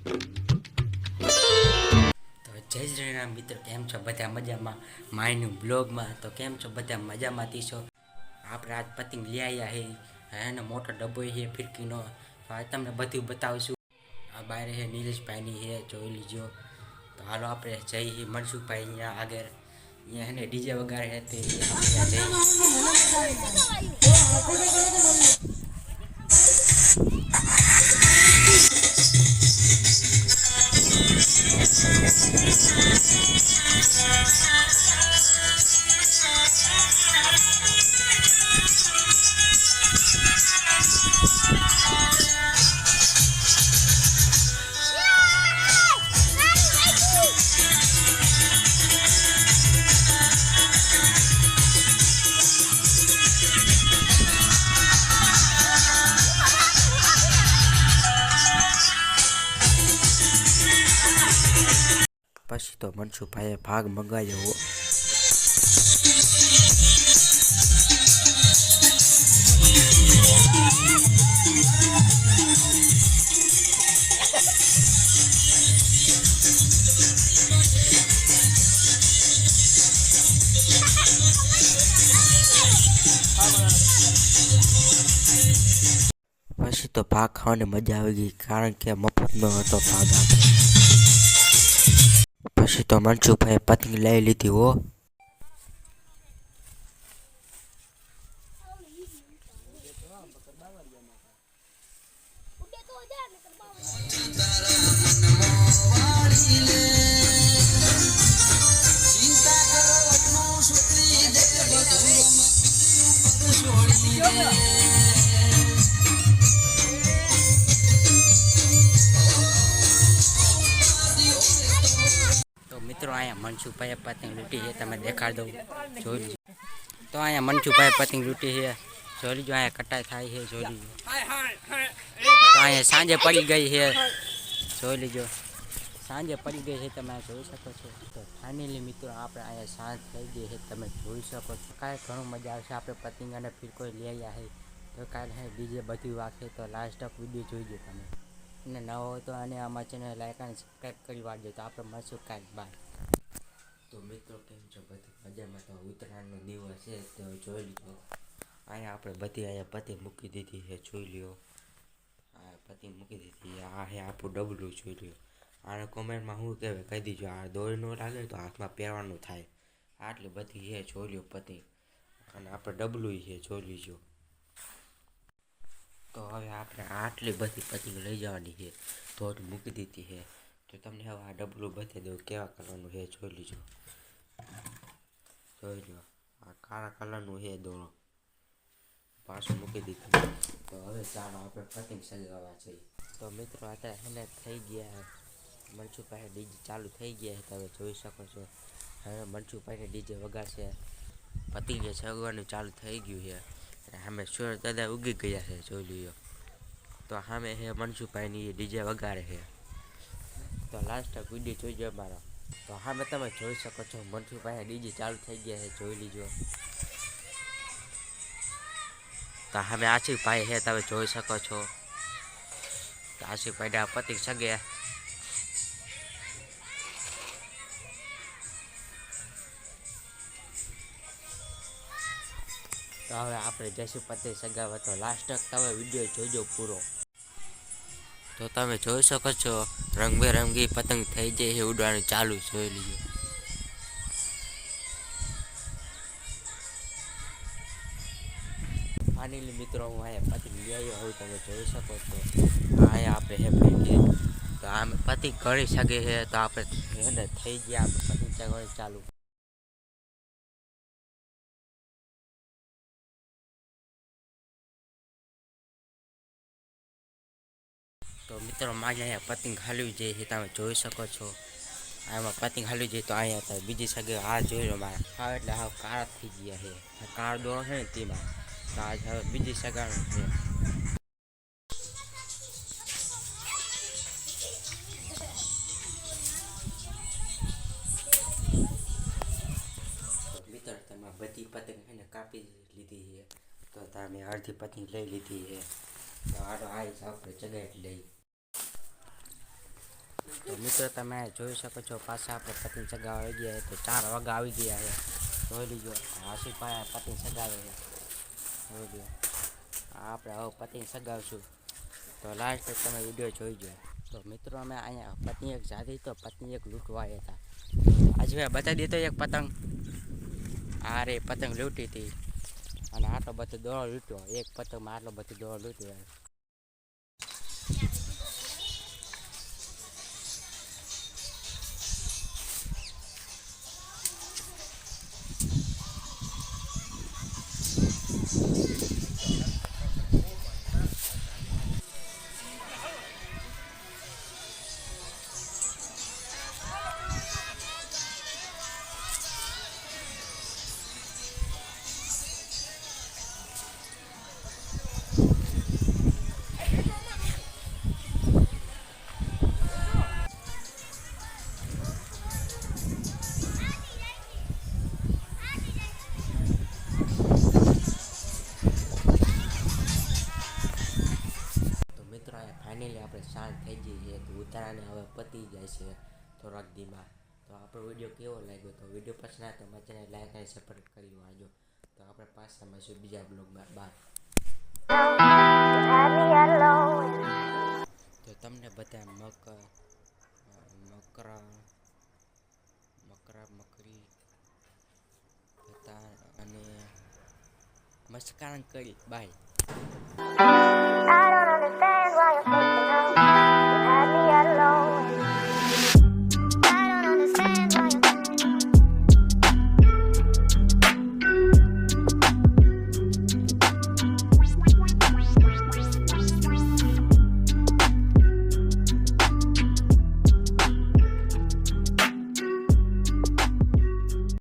તો જય શ્રી રામ મિત્રો, કેમ છો બધા મજામાં? માયનું બ્લોગમાં તો કેમ છો બધા મજામાં છો? આપણે આજ પતંગ લઈ આવ્યા હે, એનો મોટો ડબ્બો છે ફિરકીનો. આ તમને બધું બતાવશું. આ બહાર હે નીલેશભાઈની હે, જોઈ લીજો. તો હાલો આપણે જઈએ મનસુખભાઈ અહીંયા આગળ. અહીંયા એને ડીજે વગાડે તે પછી તો મનસુખભાઈએ ભાગ મંગાવ્યો. પછી તો ભાગ ખાવાની મજા આવી ગઈ, કારણ કે મફતનો હતો ભાગ આપે. પછી તો મનસુખભાઈએ પતંગ લઈ લીધી હો. તો મિત્રો અહીંયા મનસુખભાઈએ પતંગ લૂંટી છે, તમે દેખાડ દઉં, જોઈ લીજો. તો અહીંયા મનસુખભાઈએ પતંગ લૂંટી છે, જોઈ લીજો. અહીંયા કટાઈ થાય છે, જોઈ લીજો. તો અહીંયા સાંજે પડી ગઈ છે, જોઈ લીજો. સાંજે પડી ગઈ છે, તમે જોઈ શકો છો. તો ફાઇનલી મિત્રો આપણે અહીંયા સાંજ થઈ ગઈ છે, તમે જોઈ શકો છો. કાંઈ ઘણું મજા આવશે. આપણે પતંગ અને ફિરકો લઈ આવ્યા છે, તો કાલે ડીજે બધું વાગશે. તો લાસ્ટ તક વિડીયો જોઈજો તમે. અને ન હોય તો અને આમાં ચેનલ લાઈક અને સબસ્ક્રાઈબ કરી વાળજો. તો આપણે મળશું કાંઈક બાર. તો મિત્રો કેમ છો બધી મજામાં? તો ઉત્તરાયણનો દિવસ છે, તો જોઈ લીધો. અહીંયા આપણે બધી અહીંયા પતંગ મૂકી દીધી છે, જોઈ લ્યો. આ પતંગ મૂકી દીધી. આ હે આપણું ડબલું, જોઈ લ્યો. આને કોમેન્ટમાં શું કહેવાય કહી દીજો. આ દોરી ન લાગે તો હાથમાં પહેરવાનું થાય. આટલી બધી છે, જોઈ લ્યો પતંગ. અને આપણે ડબલું છે, જોઈ લીજો. તો હવે આપણે આટલી બધી પતંગ લઈ જવાની છે, તો મૂકી દીધી છે. તો તમને હવે આ ડબલું બતાવી દઉં કેવા કલરનું છે, જોઈ લીજો. જોઈ લો, આ કાળા કલરનું છે દોરો, પાછું મૂકી દીધું. તો હવે ચાલો આપણે પતંગ સગાવવા જઈએ. તો મિત્રો અત્યારે એને થઈ ગયા, મનસુખભાઈ ડીજે ચાલુ થઈ ગયા છે, તમે જોઈ શકો છો. હવે મનસુખભાઈને ડીજે વગાડશે. પતંગ સગવાનું ચાલુ થઈ ગયું છે. સામે સૂરજ દાદા ઉગી ગયા છે, જોઈ લ્યો. તો સામે છે મનસુખભાઈની ડીજે વગાડે છે. તો લાસ્ટ વિડીયો જોઈજો મારો. તો સામે તમે જોઈ શકો છો, મનસુખભાઈ ડીજે ચાલુ થઈ ગયા છે, જોઈ લીજો. તો સામે આશિકભાઈ છે, તમે જોઈ શકો છો. તો આશિકભાઈ આ પતંગ સગે. તો હવે આપણે જઈશું પતંગ સગાવવા. તો લાસ્ટ તક તમે વિડીયો જોજો પૂરો. તો તમે જોઈ શકો છો, રંગબેરંગી પતંગ થઈ જાય છે, ઉડવાનું ચાલુ, જોઈ લીજો. ફાઇનલી મિત્રો હું અહીંયા પતંગ લઈ આવ્યો હોઉં, તમે જોઈ શકો છો. અહીંયા આપણે હે ફેંકી. તો આમ પતંગ કરી શકે છે, તો આપણે એને થઈ ગયા આપણે પતંગ ચગાવવાનું ચાલુ. તો મિત્રો મારે અહીંયા પતંગ હાલવી જાય છે, તમે જોઈ શકો છો. આમાં પતંગ હાલવી જાય. તો અહીંયા તો બીજી સગે આ જોઈ લો મારા. હા એટલે હા કાળા થઈ ગયા છે, કાળો દોરો છે ને તેમાં. તો આ હવે બીજી સગાનું છે. તો મિત્રો તમે બધી પતંગ એને કાપી લીધી છે. તો તમે અડધી પતંગ લઈ લીધી છે. તો હાલો આ આપણે ચગાવી લઈ. તો મિત્રો તમે જોઈ શકો છો પાછા આપણે પતંગ ચગાવવા આવી ગયા છે. તો 4 વાગ્યા આવી ગયા છે. જોઈ લીજો આશિફભાઈ પતંગ ચગાવે છે. જોઈ લો આપણે હવે પતંગ ચગાવશું. તો લાસ્ટ તમે વિડીયો જોઈજો. તો મિત્રો અમે અહીંયા પતંગ એક જાતી તો પતંગ એક લૂંટવા હતા. આજે ભાઈ બતાવી દેતો એક પતંગ. આ રે પતંગ લૂંટી હતી અને આટલો બધો દોડો લૂંટ્યો. એક પતંગમાં આટલો બધો દોડો લૂંટ્યો. ફાઇનલી આપણે શાંત થઈ જઈએ છીએ. તો ઉતારાને હવે પતી જાય છે થોડાક દીમાં. તો આપણો વિડીયો કેવો લાગ્યો? તો વિડીયો પસંદ આવે તો મારી ચેનલ લાઈક અને સપોર્ટ કરી વાંચો. તો આપણે પાછા મળીશું બીજા બ્લોગમાં. બાય. તો તમને બધા મકરી હતા અને મસ્કાન કરી. બાય.